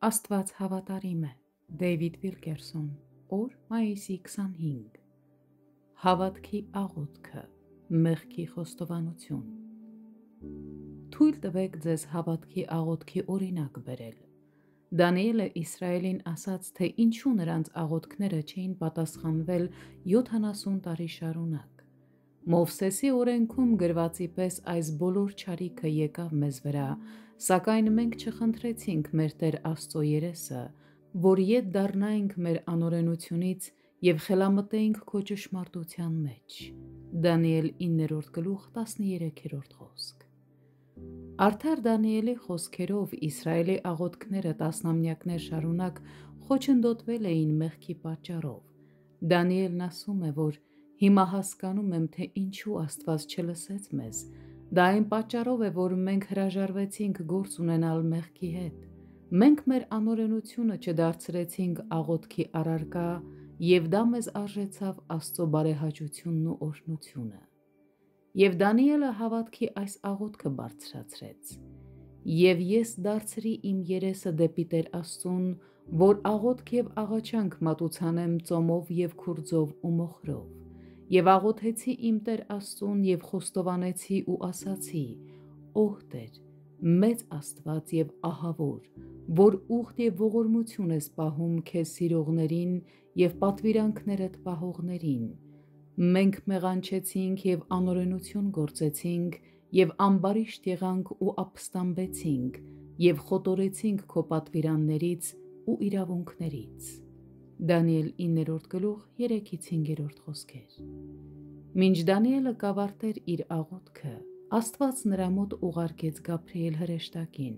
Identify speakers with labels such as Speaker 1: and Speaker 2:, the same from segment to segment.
Speaker 1: Աստված հավատարիմ է։ Դեյվիդ Վիլկերսոն, օր մայիսի 25։ Հավատքի աղոթքը, մեղքի խոստովանություն։ Թույլ տվեք ձեզ հավատքի աղոթքի օրինակ բերել։ Դանիելը Իսրայելին ասաց, թե ինչու նրանց աղոթքները չէին պատասխանվել 70 տարի շարունակ։ Մովսեսի օրենքում գրվածի պես այս բոլոր չարիքը եկավ մեզ վրա, սակայն մենք չխնդրեցինք մեր Տեր Աստծո երեսը, որ ետ դառնայինք մեր անօրենությունից և խելամտեինք քո ճշմարտության մեջ։ Դանիել 9:13 խոսք։ Արդար Դանիելի խոսքերով Իսրայելի աղոթքները տասնամյակներ շարունակ խոչընդոտվել էին մեղքի պատճառով։ Դանիելն ասում է, որ հիմա հասկանում եմ, թե ինչու Աստված չլսեց մեզ։ Դա այն պատճառով է, որ մենք հրաժարվեցինք գործ ունենալ մեղքի հետ։ Մենք մեր անօրենությունը չդարձրեցինք աղոթքի առարկա, և դա մեզ արժեցավ Աստծո բարեհաճությունն ու օրհնությունը։ Եվ Դանիելը հավատքի այս աղոթքը բարձրացրեց. «Եվ ես դարձրի իմ երեսը դեպի Տեր Աստծուն, որ աղոթք և աղաչանք մատուցանեմ ծոմով և քուրձով ու մոխրով։ Եվ աղոթեցի իմ Տեր Աստծուն և խոստովանեցի ու ասացի. «Ով Տեր, մեծ Աստված և ահավոր, որ ուխտ և ողորմություն ես պահում քեզ սիրողներին և պատվիրանքներդ պահողներին։ Մենք մեղանչեցինք և անօրենություն գործեցինք և ամբարիշտ եղանք ու ապստամբեցինք և խոտորեցինք քո պատվիրաններից ու իրավունքներից»։ Դանիել 9:3-5 խոսքեր։ Մինչ Դանիելը կավարտեր իր աղոթքը, Աստված նրա մոտ ուղարկեց Գաբրիել հրեշտակին։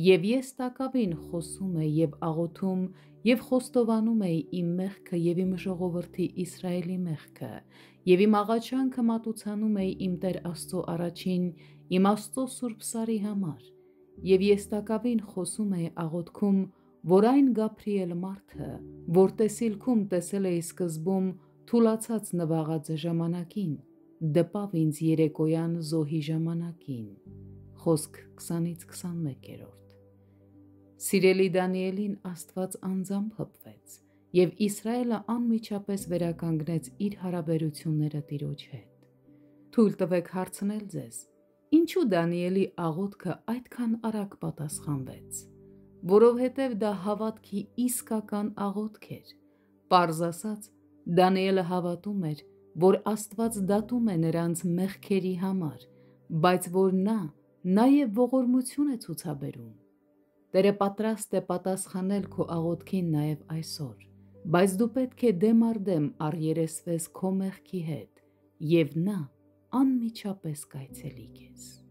Speaker 1: «Եվ ես տակավին խոսում էի և աղոթում և խոստովանում էի իմ մեղքը և իմ ժողովրդի Իսրայելի մեղքը, և իմ աղաչանքը մատուցանում էի իմ Տեր Աստծո առաջին, իմ Աստծո սուրբ սարի համար։ Եվ ես տակավին խոսում էի աղոթքում, որ այն Գաբրիել մարդը, որ տեսիլքում տեսել էի սկզբում թուլացած նվաղածը ժամանակին, դպավ ինձ երեկոյան զոհի ժամանակին»։ Խոսք 20-21։ Սիրելի Դանիելին Աստված անձամբ հպվեց, և Իսրայելը անմիջապես վերականգնեց իր հարաբերությունները Տիրոջ հետ։ Թույլ տվեք հարցնել ձեզ. ինչու Դանիելի աղոթքը այդքան արագ պատասխանվեց։ Որովհետև դա հավատքի իսկական աղոթք էր։ Պարզ ասած, Դանիելը հավատում էր, որ Աստված դատում է նրանց մեղքերի համար, բայց որ նա նաև ողորմություն է ցուցաբերում։ Տերը պատրաստ է պատասխանել քո աղոթքին նաև այսօր, բայց դու պետք է դեմ առ դեմ առերեսվես քո մեղքի հետ, և նա անմիջապես կայցելի քեզ։